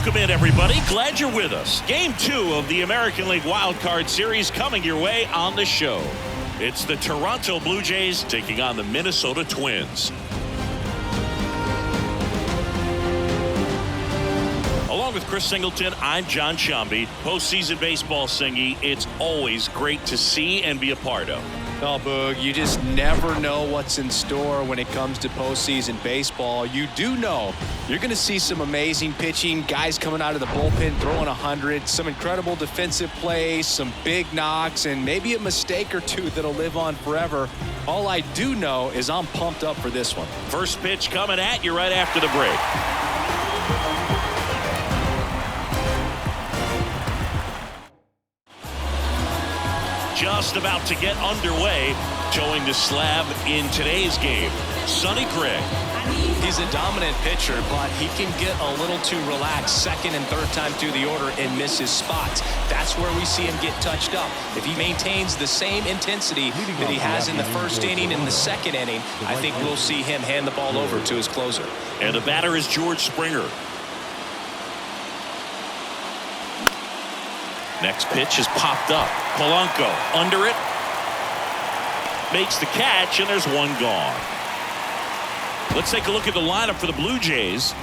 Welcome in, everybody. Glad you're with us. Game 2 of the American League Wild Card Series coming your way on the show. It's the Toronto Blue Jays taking on the Minnesota Twins. Along with Chris Singleton, I'm John Shambi. Postseason baseball, Singy, it's always great to see and be a part of. Oh, Boog, you just never know what's in store when it comes to postseason baseball. You do know you're going to see some amazing pitching, guys coming out of the bullpen throwing 100, some incredible defensive plays, some big knocks, and maybe a mistake or two that'll live on forever. All I do know is I'm pumped up for this one. First pitch coming at you right after the break. Just about to get underway, showing the slab in today's game, Sonny Gray. He's a dominant pitcher, but he can get a little too relaxed second and third time through the order and miss his spots. That's where we see him get touched up. If he maintains the same intensity that he has in the first inning and the second inning, I think we'll see him hand the ball over to his closer. And the batter is George Springer. Next pitch is popped up. Polanco under it. Makes the catch, and there's one gone. Let's take a look at the lineup for the Blue Jays.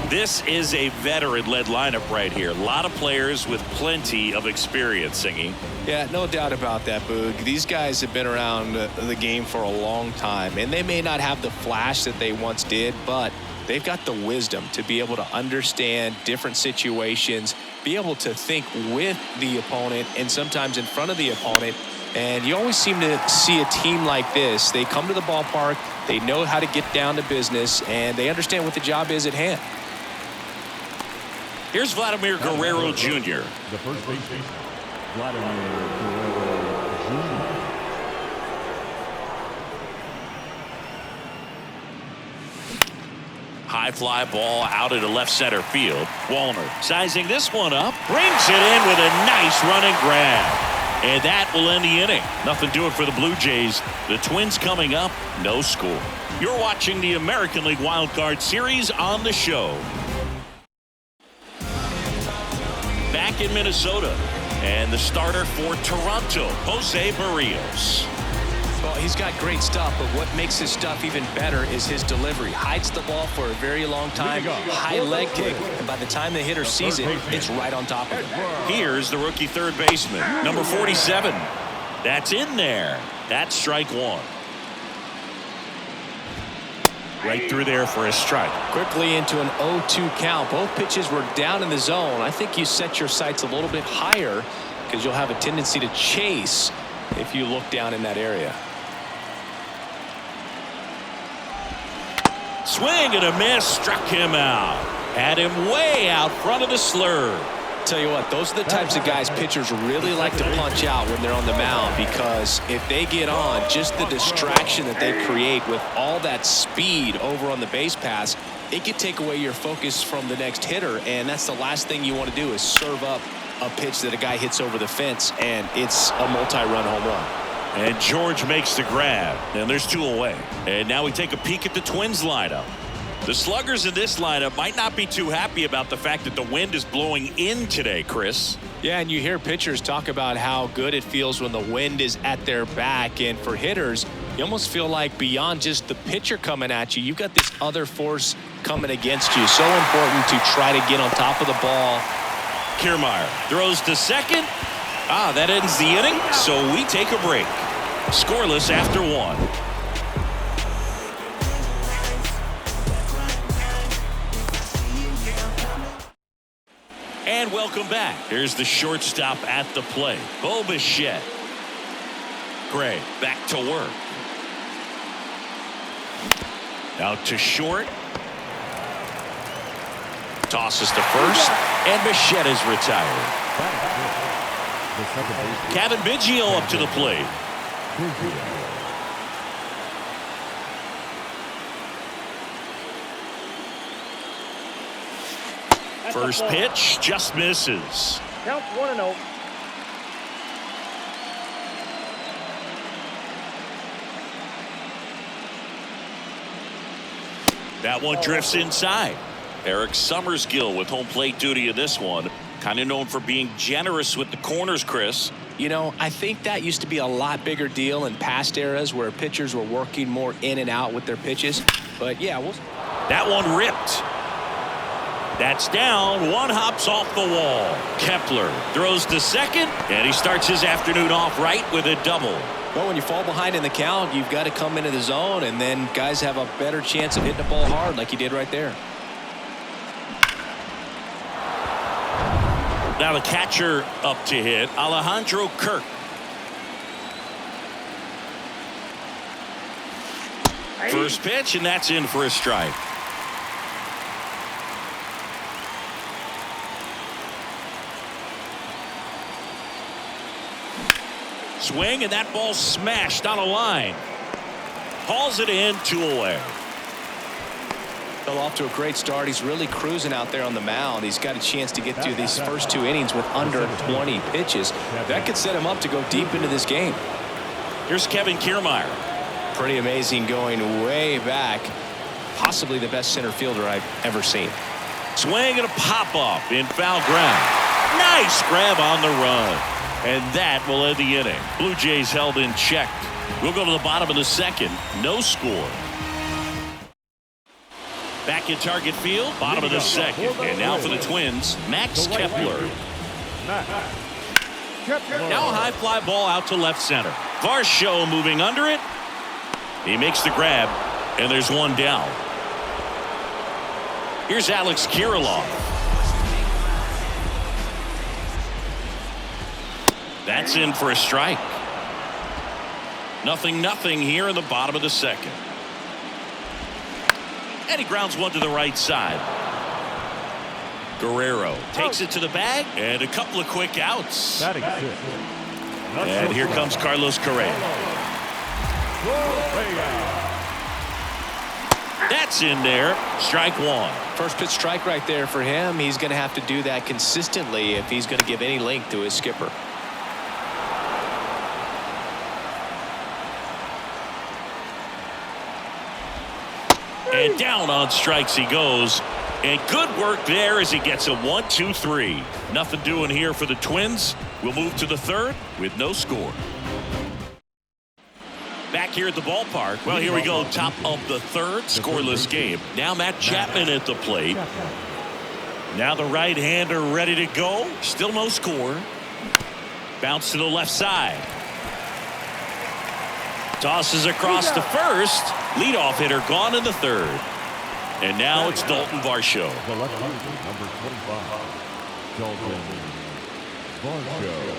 This is a veteran-led lineup right here. A lot of players with plenty of experience, Singy. Yeah, no doubt about that, Boog. These guys have been around the game for a long time, and they may not have the flash that they once did, but they've got the wisdom to be able to understand different situations, be able to think with the opponent and sometimes in front of the opponent. And you always seem to see a team like this. They come to the ballpark, they know how to get down to business, and they understand what the job is at hand. Here's Vladimir Guerrero Jr. The first baseman, Vladimir Guerrero Jr. High fly ball out into left center field. Wallner sizing this one up, brings it in with a nice running grab. And that will end the inning. Nothing doing for the Blue Jays. The Twins coming up, no score. You're watching the American League Wild Card Series on the show. Back in Minnesota, and the starter for Toronto, Jose Barrios. Well, he's got great stuff, but what makes his stuff even better is his delivery. Hides the ball for a very long time, high leg kick, and by the time the hitter sees it, it's right on top of him. Here's the rookie third baseman, number 47. That's in there. That's strike one. Right through there for a strike. Quickly into an 0-2 count. Both pitches were down in the zone. I think you set your sights a little bit higher because you'll have a tendency to chase if you look down in that area. Swing and a miss, struck him out. Had him way out front of the slurve. Tell you what, those are the types of guys pitchers really like to punch out when they're on the mound, because if they get on, just the distraction that they create with all that speed over on the base pass, it could take away your focus from the next hitter, and that's the last thing you want to do is serve up a pitch that a guy hits over the fence, and it's a multi-run home run. And George makes the grab, and there's two away. And now we take a peek at the Twins lineup. The sluggers in this lineup might not be too happy about the fact that the wind is blowing in today, Chris. Yeah, and you hear pitchers talk about how good it feels when the wind is at their back, and for hitters, you almost feel like beyond just the pitcher coming at you, you've got this other force coming against you. So important to try to get on top of the ball. Kiermaier throws to second. That ends the inning, so we take a break. Scoreless after one. And welcome back. Here's the shortstop at the plate, Bo Bichette. Gray back to work. Out to short. Tosses to first, and Bichette is retired. Kevin Biggio up to the plate. First pitch just misses. Count 1-0. That one drifts inside. Eric Summersgill with home plate duty in this one. Kind of known for being generous with the corners, Chris. You know, I think that used to be a lot bigger deal in past eras where pitchers were working more in and out with their pitches. But yeah, that one ripped. That's down. One hops off the wall. Kepler throws to second, and he starts his afternoon off right with a double. Well, when you fall behind in the count, you've got to come into the zone, and then guys have a better chance of hitting the ball hard like he did right there. Now the catcher up to hit, Alejandro Kirk. First pitch, and that's in for a strike. Swing, and that ball smashed on a line. Hauls it in, 2 away. Fell off to a great start. He's really cruising out there on the mound. He's got a chance to get through these first 2 innings with under 20 pitches. That could set him up to go deep into this game. Here's Kevin Kiermaier. Pretty amazing, going way back. Possibly the best center fielder I've ever seen. Swing and a pop-up in foul ground. Nice grab on the run. And that will end the inning. Blue Jays held in check. We'll go to the bottom of the second. No score. Back in Target Field, bottom of the second. And now for the Twins, Max Kepler. Now a high fly ball out to left center. Varsho moving under it. He makes the grab, and there's one down. Here's Alex Kirilloff. That's in for a strike. 0-0 here in the bottom of the second. And he grounds one to the right side. Guerrero takes it to the bag, and a couple of quick outs. And here comes Carlos Correa. That's in there. Strike one. First pitch strike right there for him. He's going to have to do that consistently if he's going to give any length to his skipper. And down on strikes he goes. And good work there as he gets a 1-2-3. Nothing doing here for the Twins. We'll move to the third with no score. Back here at the ballpark. Well, here we go. Top of the third. Scoreless game. Now Matt Chapman at the plate. Now the right-hander ready to go. Still no score. Bounce to the left side. Tosses across to first. Leadoff hitter gone in the third. And now it's Dalton Varsho. The left-hander, number 25, Dalton Varsho.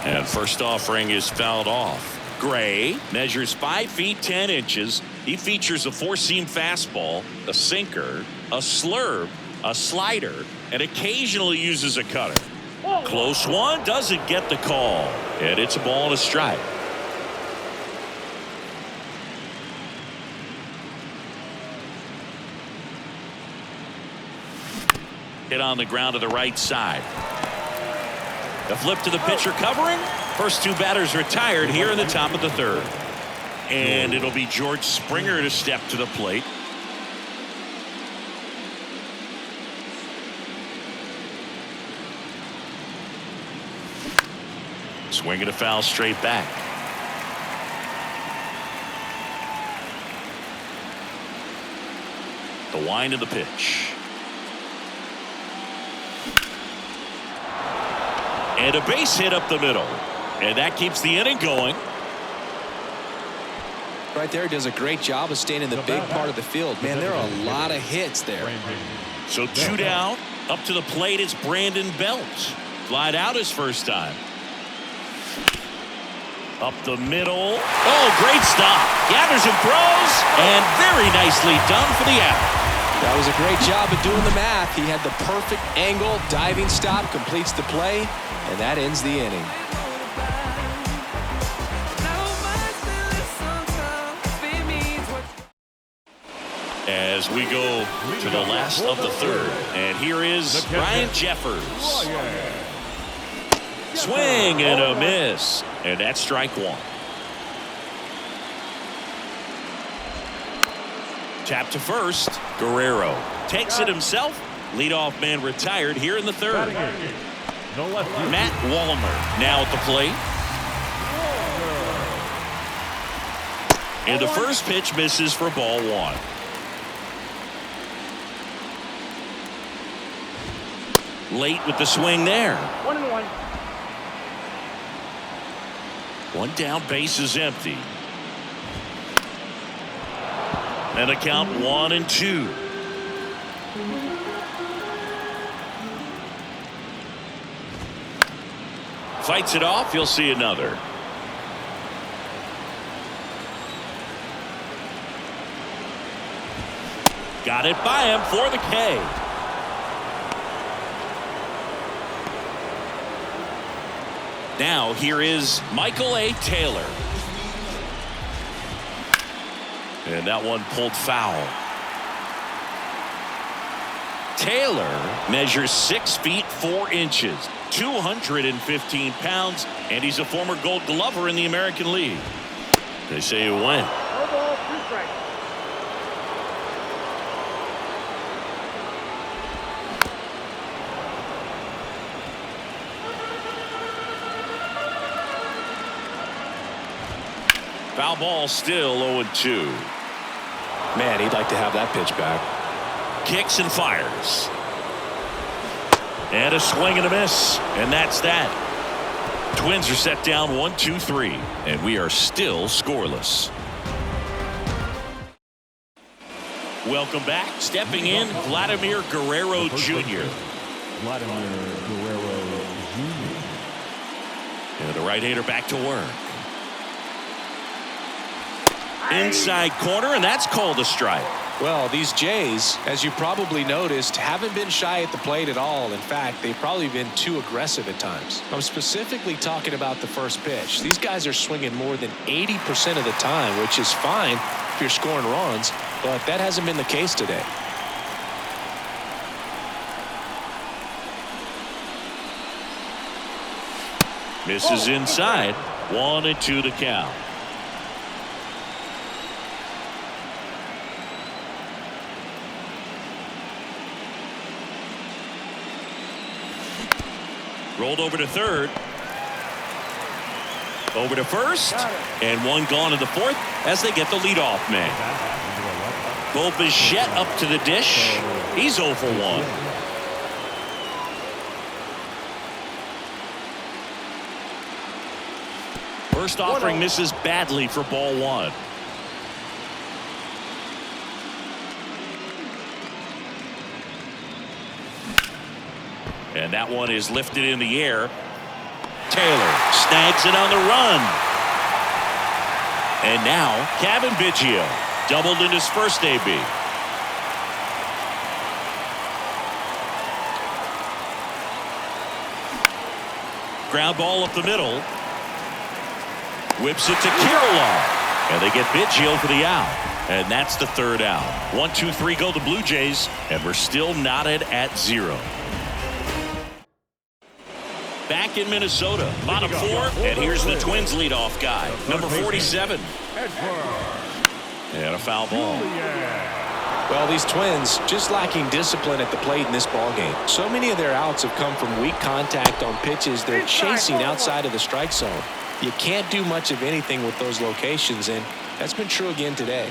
And first offering is fouled off. Gray measures 5 feet 10 inches. He features a 4-seam fastball, a sinker, a slurve, a slider, and occasionally uses a cutter. Close one, doesn't get the call. And it's a ball and a strike. Hit on the ground to the right side. The flip to the pitcher covering. First 2 batters retired here in the top of the third. And it'll be George Springer to step to the plate. Swinging a foul straight back. The wind of the pitch. And a base hit up the middle. And that keeps the inning going. Right there, does a great job of staying in the big part of the field. Man, there are a lot of hits there. So 2 down. Up to the plate is Brandon Belt. Flied out his first time. Up the middle. Oh, great stop. Gathers and throws. And very nicely done for the out. That was a great job of doing the math. He had the perfect angle. Diving stop completes the play. And that ends the inning. As we go to the last of the third. And here is Ryan Jeffers. Swing and a miss. And that's strike one. Tap to first. Guerrero takes it himself. Leadoff man retired here in the third. No left field. Matt Wallner now at the plate. And the first pitch misses for ball one. Late with the swing there. 1-1. One down, base is empty. And the count 1-2. Fights it off. You'll see another. Got it by him for the K. Now here is Michael A. Taylor. And that one pulled foul. Taylor measures 6 feet 4 inches, 215 pounds, and he's a former Gold Glover in the American League. They say he went. No ball, 2 strikes. Foul ball, still 0-2. Man, he'd like to have that pitch back. Kicks and fires. And a swing and a miss. And that's that. Twins are set down 1-2-3. And we are still scoreless. Welcome back. Stepping in, Vladimir Guerrero Jr. Vladimir Guerrero Jr. And the right-hander back to work. Inside corner, and that's called a strike. Well, these Jays, as you probably noticed, haven't been shy at the plate at all. In fact, they've probably been too aggressive at times. I'm specifically talking about the first pitch. These guys are swinging more than 80% of the time, which is fine if you're scoring runs, but that hasn't been the case today. Misses inside. 1-2 to count. Rolled over to third. Over to first. And one gone in the fourth as they get the leadoff man. Bo Bichette up to the dish. He's 0 for 1. First offering misses badly for ball one. And that one is lifted in the air. Taylor snags it on the run. And now Kevin Biggio doubled in his first AB. Ground ball up the middle. Whips it to Kirilloff. And they get Biggio for the out. And that's the third out. 1-2-3 go the Blue Jays. And we're still knotted at 0. Back in Minnesota, bottom 4, and here's the Twins leadoff guy, number 47. And a foul ball. Well, these Twins just lacking discipline at the plate in this ballgame. So many of their outs have come from weak contact on pitches they're chasing outside of the strike zone. You can't do much of anything with those locations, and that's been true again today.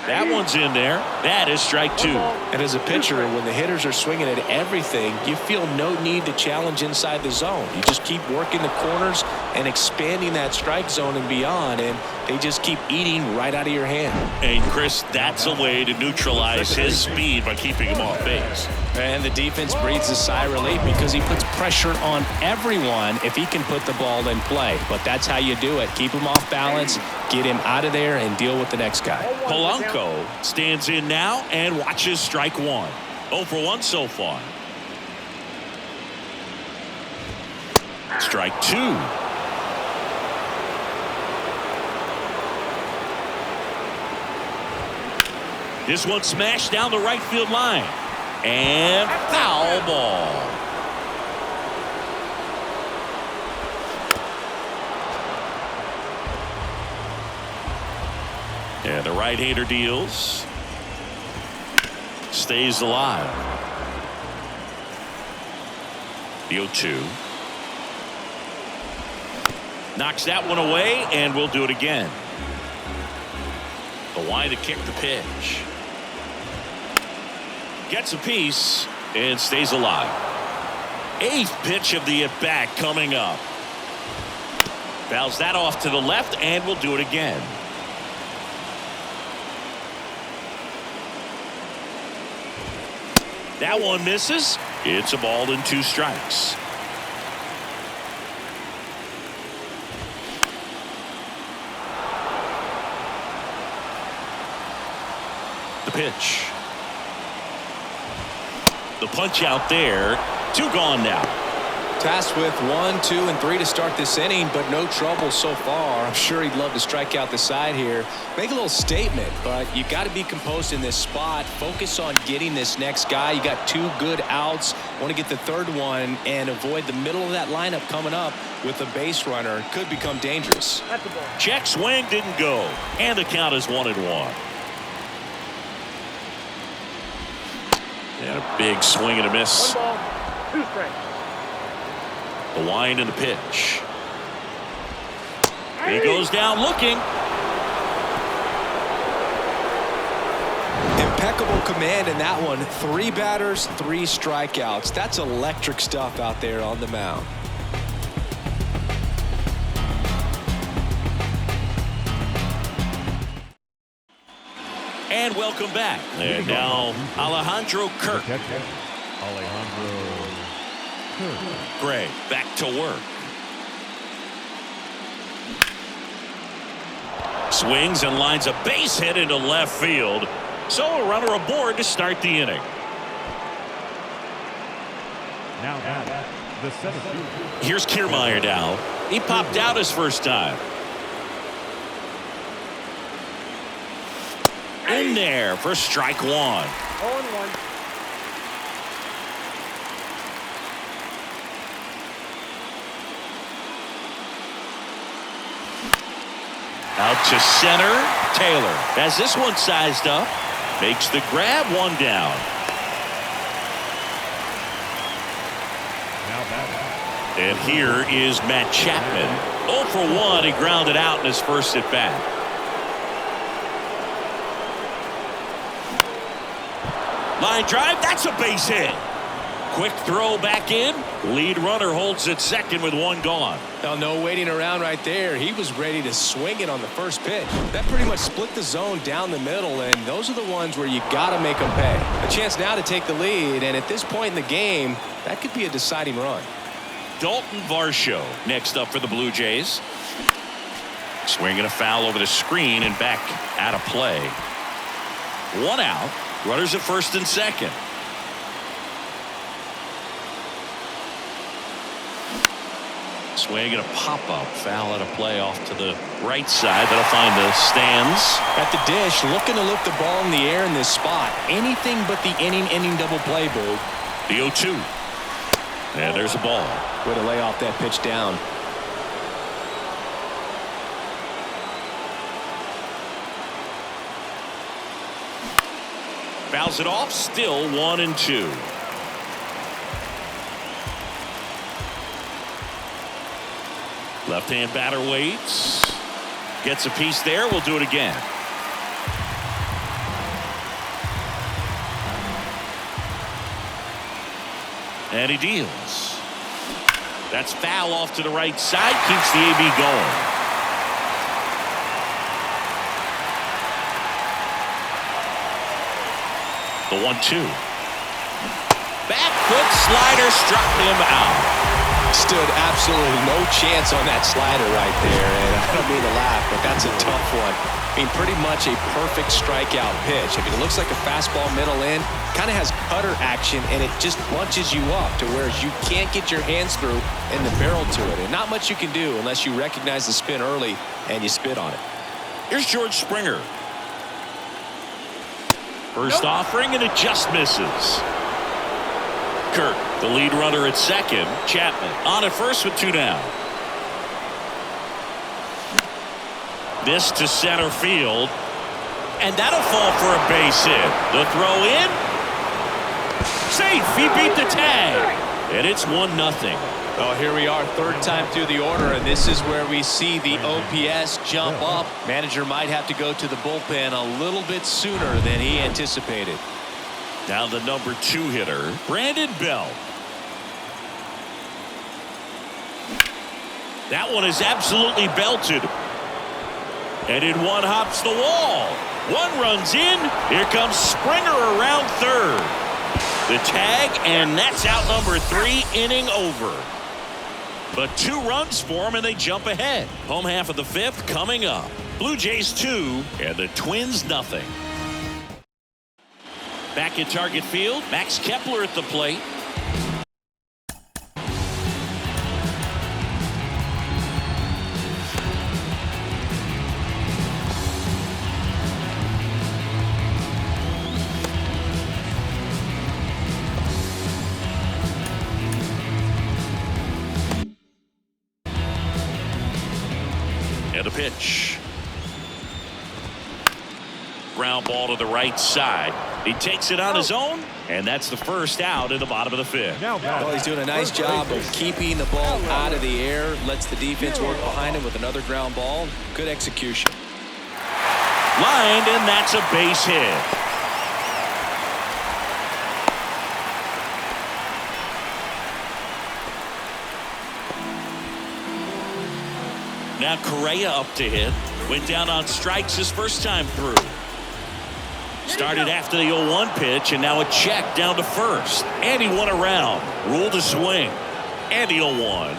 That one's in there. That is strike 2. And as a pitcher, when the hitters are swinging at everything, you feel no need to challenge inside the zone. You just keep working the corners and expanding that strike zone and beyond, and they just keep eating right out of your hand. And Chris, that's a way to neutralize his speed by keeping him off base. And the defense breathes a sigh of relief because he puts pressure on everyone if he can put the ball in play. But that's how you do it. Keep him off balance, get him out of there, and deal with the next guy. Polanco stands in now and watches strike 1. 0 for 1 so far. Strike 2. This one smashed down the right field line. And foul ball. And the right-hander deals. Stays alive. The 0-2. Knocks that one away, and we'll do it again. The line to kick the pitch. Gets a piece and stays alive. 8th pitch of the at-bat coming up. Fouls that off to the left, and we'll do it again. That one misses. It's a ball and 2 strikes. The pitch. The punch out there. 2 gone now. Tasked with 1, 2, and 3 to start this inning, but no trouble so far. I'm sure he'd love to strike out the side here. Make a little statement, but you got to be composed in this spot. Focus on getting this next guy. You got 2 good outs. Want to get the 3rd one and avoid the middle of that lineup coming up with a base runner. Could become dangerous. Check swing didn't go, and the count is 1-1. And a big swing and a miss. 1 ball, 2 strikes. The wind and the pitch. He goes down looking. Impeccable command in that one. 3 batters, 3 strikeouts. That's electric stuff out there on the mound. And welcome back. And now Alejandro Kirk. Alejandro Kirk. Gray back to work. Swings and lines a base hit into left field. So a runner aboard to start the inning. Now at the center field. Here's Kiermaier now. He popped out his first time. In there for strike 1. 0-1. Out to center. Taylor has this one sized up. Makes the grab. 1 down. Now batting. And here is Matt Chapman. 0 for 1. He grounded out in his first at bat. Line drive. That's a base hit. Quick throw back in. Lead runner holds at second with 1 gone. Now, no waiting around right there. He was ready to swing it on the first pitch. That pretty much split the zone down the middle, and those are the ones where you got to make them pay. A chance now to take the lead, and at this point in the game, that could be a deciding run. Dalton Varsho next up for the Blue Jays. Swinging a foul over the screen and back out of play. 1 out. Runners at first and second. Swing and a pop-up foul out of play off to the right side. That'll find the stands. At the dish, looking to lift the ball in the air in this spot. Anything but the inning double play, Boog. The 0-2. And there's a ball. Way to lay off that pitch down. Fouls it off. Still 1-2. Left-hand batter waits. Gets a piece there. We'll do it again. And he deals. That's foul off to the right side. Keeps the AB going. The 1-2. Back foot slider struck him out. Stood absolutely no chance on that slider right there, and I don't mean to laugh, but that's a tough one. I mean, pretty much a perfect strikeout pitch. I mean, it looks like a fastball middle in, kind of has cutter action, and it just bunches you up to where you can't get your hands through and the barrel to it, and not much you can do unless you recognize the spin early and you spit on it. Here's George Springer. First offering, and it just misses. Kirk, the lead runner at second. Chapman on at first with 2 down. This to center field. And that'll fall for a base hit. The throw in. Safe. He beat the tag. And it's 1-0. Well, here we are, third time through the order, and this is where we see the OPS jump up. Manager might have to go to the bullpen a little bit sooner than he anticipated. Now the number 2 hitter, Brandon Belt. That one is absolutely belted. And in one hops the wall. One runs in. Here comes Springer around third. The tag, and that's out number 3, inning over. But 2 runs for them, and they jump ahead. Home half of the 5th coming up. Blue Jays 2 and the Twins nothing. Back at Target Field, Max Kepler at the plate. And a pitch. Ground ball to the right side. He takes it on his own, and that's the first out in the bottom of the 5th. Well, he's doing a nice job of keeping the ball out of the air, lets the defense work behind him with another ground ball. Good execution. Lined, and that's a base hit. Now Correa up to hit. Went down on strikes his first time through. Started after the 0-1 pitch, and now a check down to first. And he won around. Ruled a swing. And the 0-1.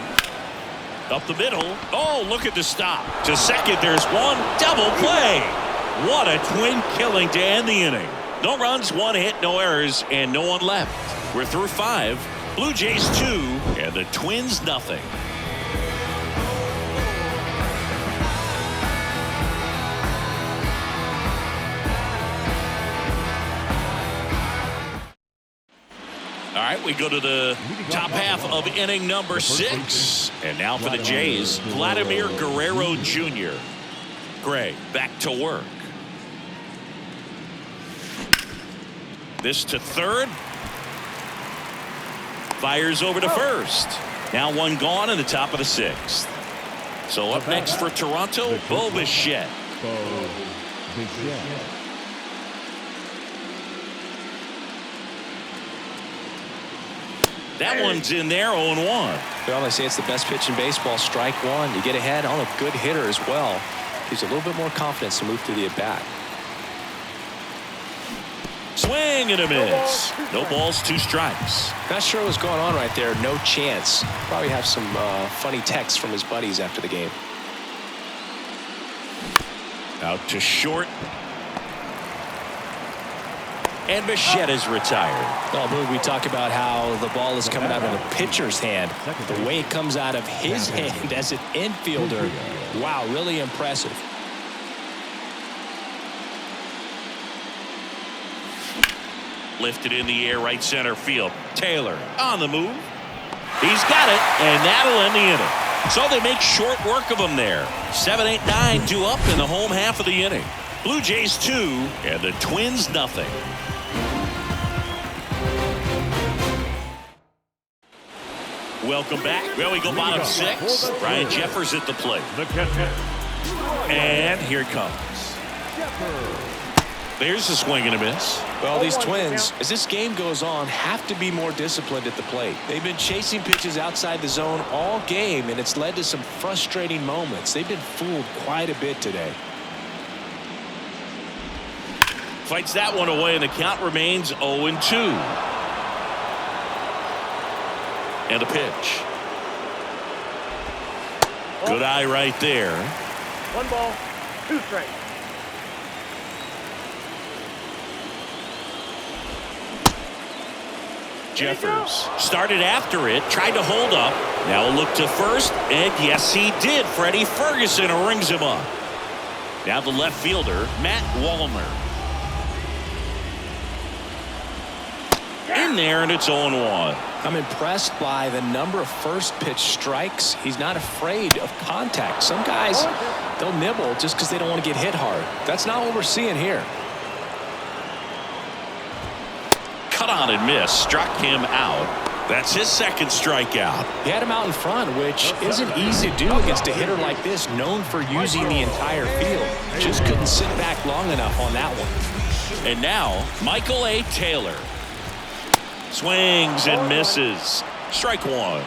Up the middle. Oh, look at the stop. To second, there's one. Double play. What a twin killing to end the inning. No runs, 1 hit, no errors, and no one left. We're through 5. Blue Jays 2 and the Twins nothing. All right, we go to the top half of inning number 6. And now for the Jays, Vladimir Guerrero Jr. Gray back to work. This to third. Fires over to first. Now one gone in the top of the 6th. So up next for Toronto, Bo Bichette. That one's in there, 0-1. Well, they say it's the best pitch in baseball. Strike one. You get ahead on a good hitter as well. Gives a little bit more confidence to move through the at-bat. Swing and a miss. No balls, 2 strikes. Not sure what's going on right there. No chance. Probably have some funny texts from his buddies after the game. Out to short. And Bichette is retired. Well, Boog, we talk about how the ball is coming out of the pitcher's hand. The way it comes out of his hand as an infielder. Wow, really impressive. Lifted in the air, right center field. Taylor on the move. He's got it, and that'll end the inning. So they make short work of him there. 7, 8, 9, 2 up in the home half of the inning. Blue Jays 2 and the Twins nothing. Welcome back. Well, we go bottom 6. Ryan Jeffers at the plate. And here it comes. There's a swing and a miss. Well, these Twins, as this game goes on, have to be more disciplined at the plate. They've been chasing pitches outside the zone all game, and it's led to some frustrating moments. They've been fooled quite a bit today. Fights that one away, and the count remains 0-2. And a pitch. Good eye right there. 1 ball, 2 strikes. Jeffers started after it, tried to hold up. Now a look to first, and yes, he did. Freddie Ferguson rings him up. Now the left fielder, Matt Wallner. In there, and it's 0-1. I'm impressed by the number of first pitch strikes. He's not afraid of contact. Some guys, they'll nibble just because they don't want to get hit hard. That's not what we're seeing here. Cut on and miss. Struck him out. That's his second strikeout. He had him out in front, which isn't easy to do against a hitter like this, known for using the entire field. Just couldn't sit back long enough on that one. And now, Michael A. Taylor. Swings and misses. Strike one.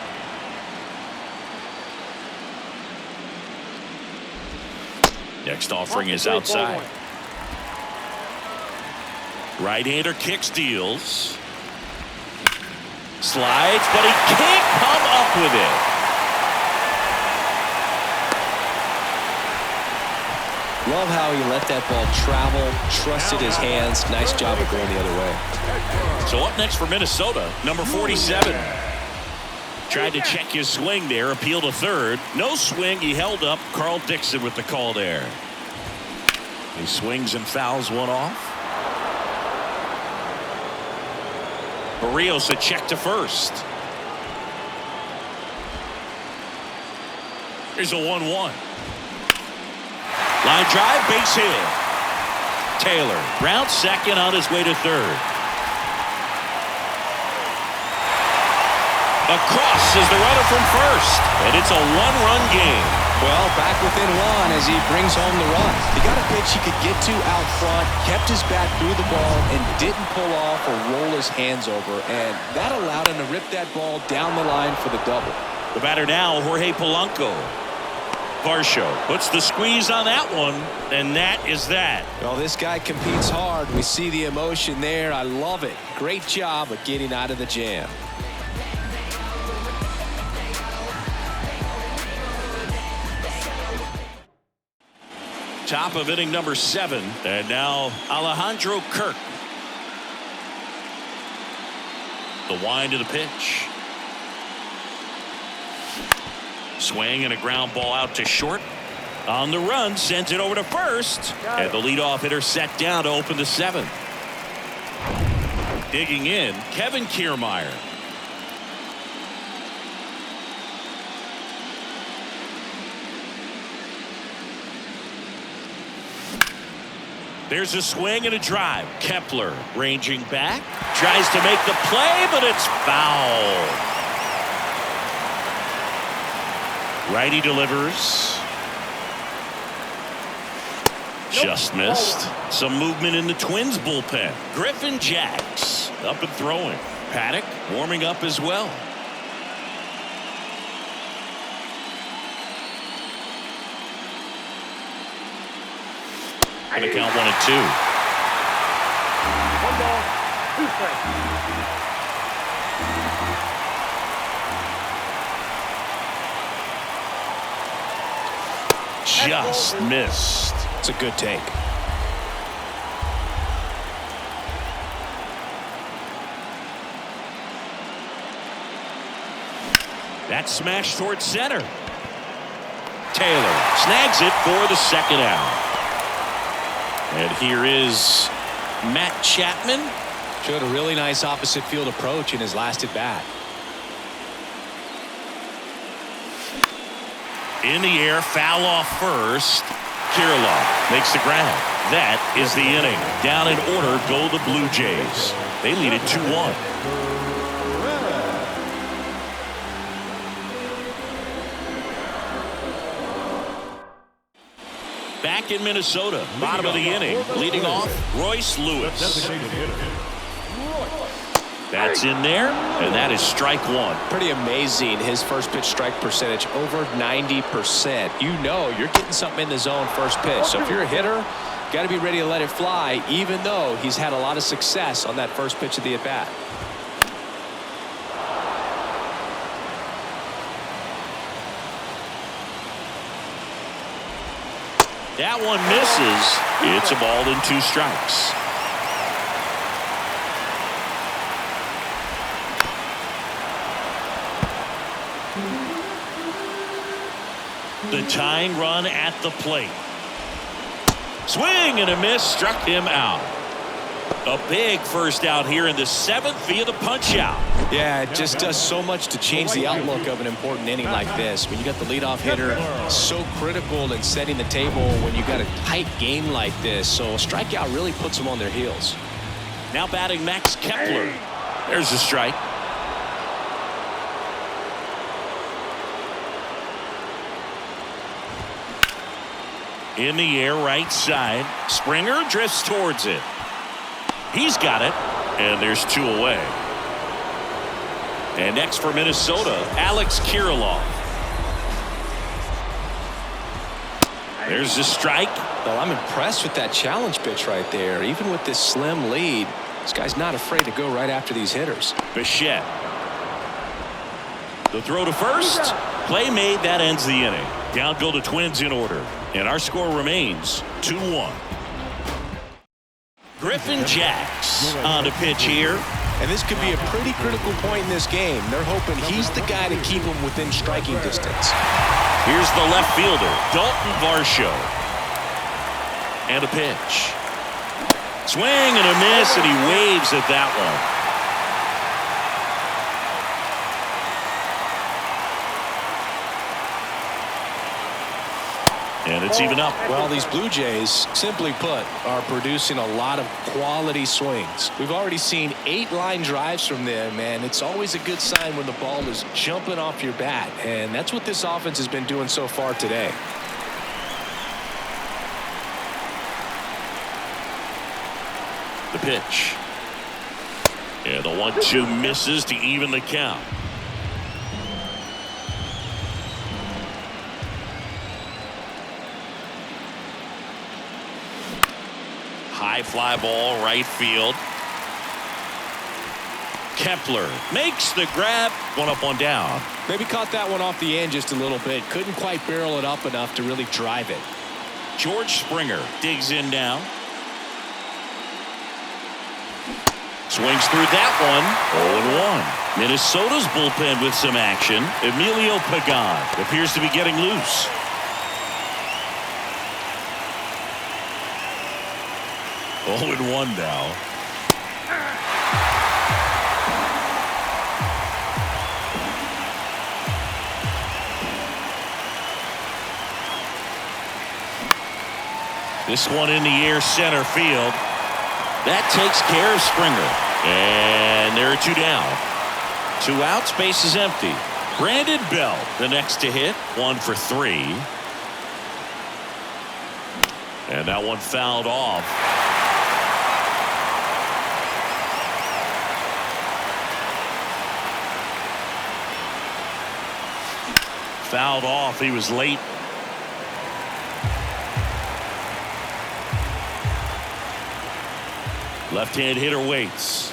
Next offering is outside. Right-hander kicks, deals. Slides, but he can't come up with it. Love how he let that ball travel, trusted his hands. Nice job of going the other way. So up next for Minnesota, number 47. Tried to check his swing there, appeal to third. No swing, he held up. Carl Dixon with the call there. He swings and fouls one off. Barrios a check to first. Here's a 1-1. Line drive, base hit. Taylor, round second on his way to third. Across is the runner from first, and it's a one-run game. Well, back within one as he brings home the run. He got a pitch he could get to out front, kept his bat through the ball, and didn't pull off or roll his hands over, and that allowed him to rip that ball down the line for the double. The batter now, Jorge Polanco. Varsho puts the squeeze on that one, and that is that. Well, this guy competes hard. We see the emotion there. I love it. Great job of getting out of the jam. Top of inning number 7, and now Alejandro Kirk. The wind of the pitch. Swing and a ground ball out to short. On the run, sends it over to first, and the leadoff hitter set down to open the 7th. Digging in, Kevin Kiermaier. There's a swing and a drive. Kepler ranging back. Tries to make the play, but it's foul. Righty delivers. Just missed. Some movement in the Twins bullpen. Griffin Jacks up and throwing. Paddock warming up as well. Going to count 1-2. 1 ball, 2 strikes. Just missed. It's a good take. That smash towards center. Taylor snags it for the second out. And here is Matt Chapman. Showed a really nice opposite field approach in his last at bat. In the air, foul off first. Kirilloff makes the grab. That is the inning. Down in order go the Blue Jays. They lead it 2-1. Back in Minnesota, bottom of the inning, leading off Royce Lewis. That's in there, and that is strike 1. Pretty amazing, his first pitch strike percentage, over 90%. You know you're getting something in the zone first pitch. So if you're a hitter, got to be ready to let it fly, even though he's had a lot of success on that first pitch of the at-bat. That one misses. It's a ball and 2 strikes. The tying run at the plate. Swing and a miss, struck him out. A big first out here in the 7th via the punch out. Yeah, it just does so much to change the outlook of an important inning like this. When you got the leadoff hitter, so critical in setting the table when you got a tight game like this. So a strikeout really puts them on their heels. Now batting Max Kepler. There's a strike. In the air, right side. Springer drifts towards it. He's got it, and there's 2 away. And next for Minnesota, Alex Kirilloff. There's a strike. Well, I'm impressed with that challenge pitch right there. Even with this slim lead, this guy's not afraid to go right after these hitters. Bichette. The throw to first. Play made. That ends the inning. Down go the Twins in order. And our score remains 2-1. Griffin Jacks on the pitch here. And this could be a pretty critical point in this game. They're hoping he's the guy to keep them within striking distance. Here's the left fielder, Dalton Varsho. And a pitch. Swing and a miss, and he waves at that one. And it's even up. Well, these Blue Jays, simply put, are producing a lot of quality swings. We've already seen 8 line drives from them, and it's always a good sign when the ball is jumping off your bat. And that's what this offense has been doing so far today. The pitch. And the 1-2 misses to even the count. High fly ball, right field. Kepler makes the grab. 1 up, 1 down. Maybe caught that one off the end just a little bit. Couldn't quite barrel it up enough to really drive it. George Springer digs in now. Swings through that one. 0-1. Minnesota's bullpen with some action. Emilio Pagan appears to be getting loose. Oh, and 1 now. This one in the air, center field. That takes care of Springer. And there are 2 down. 2 outs, base is empty. Brandon Bell, the next to hit. 1 for 3. And that one fouled off. Fouled off. He was late. Left-hand hitter waits.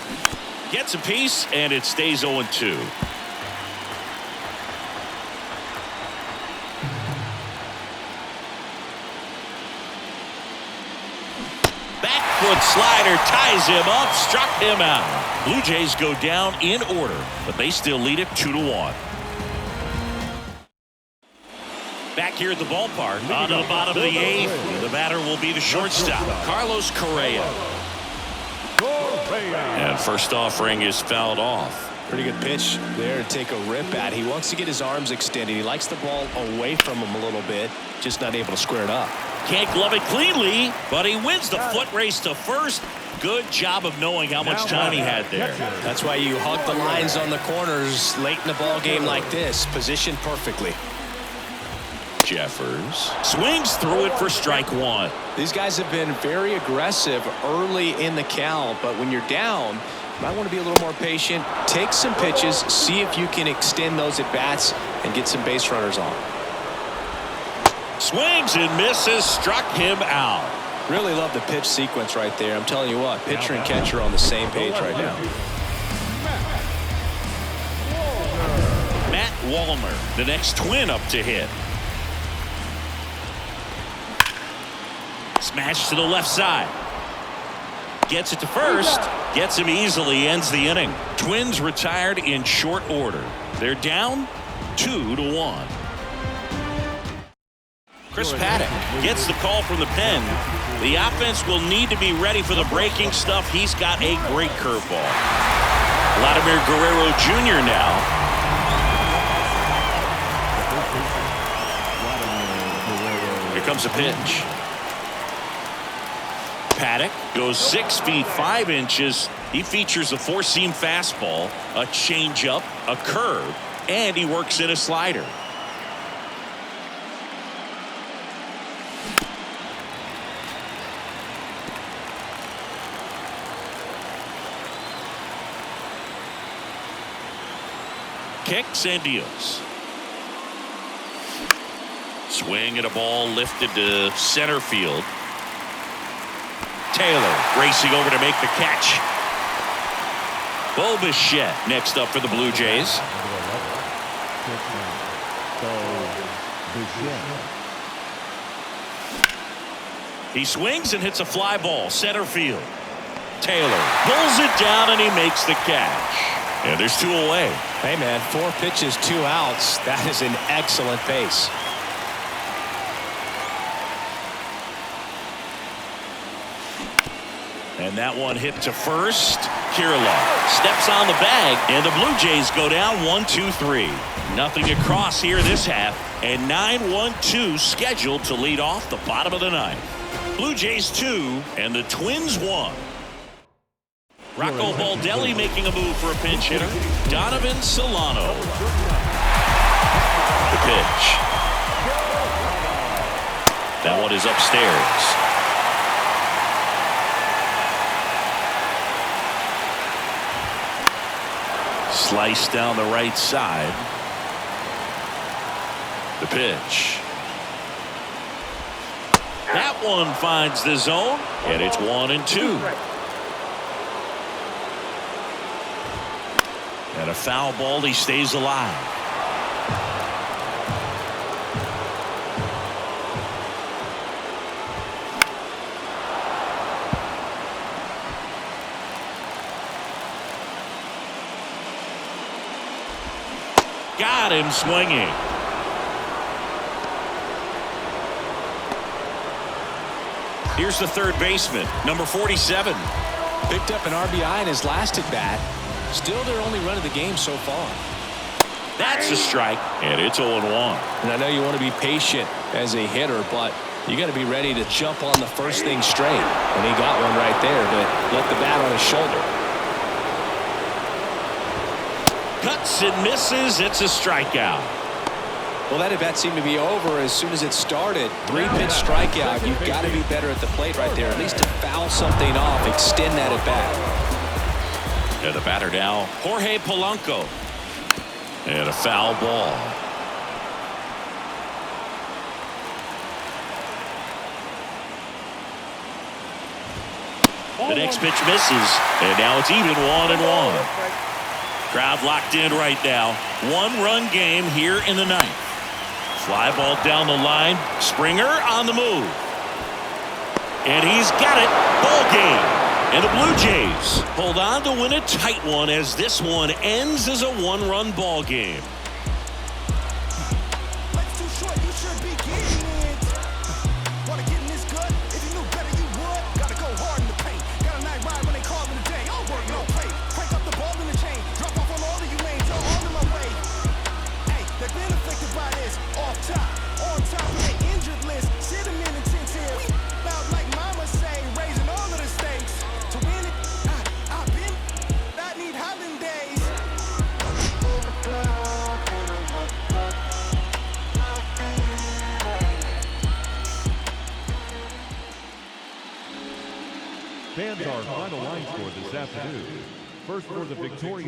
Gets a piece, and it stays 0-2. Back foot slider ties him up, struck him out. Blue Jays go down in order, but they still lead it 2-1. Back here at the ballpark, on to the bottom of the 8th. The batter will be the shortstop, Carlos Correa. And first offering is fouled off. Pretty good pitch there to take a rip at. He wants to get his arms extended. He likes the ball away from him a little bit, just not able to square it up. Can't glove it cleanly, but he wins the foot race to first. Good job of knowing how much time he had there. That's why you hug the lines on the corners late in the ball game like this. Positioned perfectly. Jeffers swings through it for strike 1. These guys have been very aggressive early in the count, but when you're down, you might want to be a little more patient. Take some pitches, see if you can extend those at bats and get some base runners on. Swings and misses, struck him out. Really love the pitch sequence right there. I'm telling you what, pitcher and catcher are on the same page right now. Matt Wallner, the next Twin up to hit. Smash to the left side. Gets it to first. Gets him easily. Ends the inning. Twins retired in short order. They're down 2-1. Chris Paddock gets the call from the pen. The offense will need to be ready for the breaking stuff. He's got a great curveball. Vladimir Guerrero Jr. now. Here comes a pitch. Paddock goes 6 feet 5 inches. He features a 4-seam fastball, a changeup, a curve, and he works in a slider. Kicks and deals. Swing at a ball lifted to center field. Taylor racing over to make the catch. Bo Bichette next up for the Blue Jays. He swings and hits a fly ball center field. Taylor pulls it down and he makes the catch. And there's 2 away. Hey, man, 4 pitches, 2 outs. That is an excellent base. And that one hit to first. Kirilloff steps on the bag, and the Blue Jays go down 1-2-3. Nothing across here this half, and 9-1-2 scheduled to lead off the bottom of the 9th. Blue Jays 2 and the Twins 1. Rocco Baldelli making a move for a pinch hitter. Donovan Solano. The pitch. That one is upstairs. Slice down the right side. The pitch. That one finds the zone, and it's 1-2. And a foul ball, he stays alive. Got him swinging. Here's the third baseman, number 47. Picked up an RBI in his last at bat. Still their only run of the game so far. That's a strike, and it's 0-1. And I know you want to be patient as a hitter, but you got to be ready to jump on the first thing straight. And he got one right there, but let the bat on his shoulder. Cuts and misses. It's a strikeout. Well, that at bat seemed to be over as soon as it started. 3-pitch strikeout. You've got to be better at the plate right there, at least to foul something off, extend that at bat. And the batter now, Jorge Polanco. And a foul ball. The next pitch misses, and now it's even 1-1. Crowd locked in right now. 1-run game here in the 9th. Fly ball down the line. Springer on the move. And he's got it. Ball game. And the Blue Jays hold on to win a tight one as this one ends as a 1-run ball game. Fans, our final line score this afternoon. First for the victorious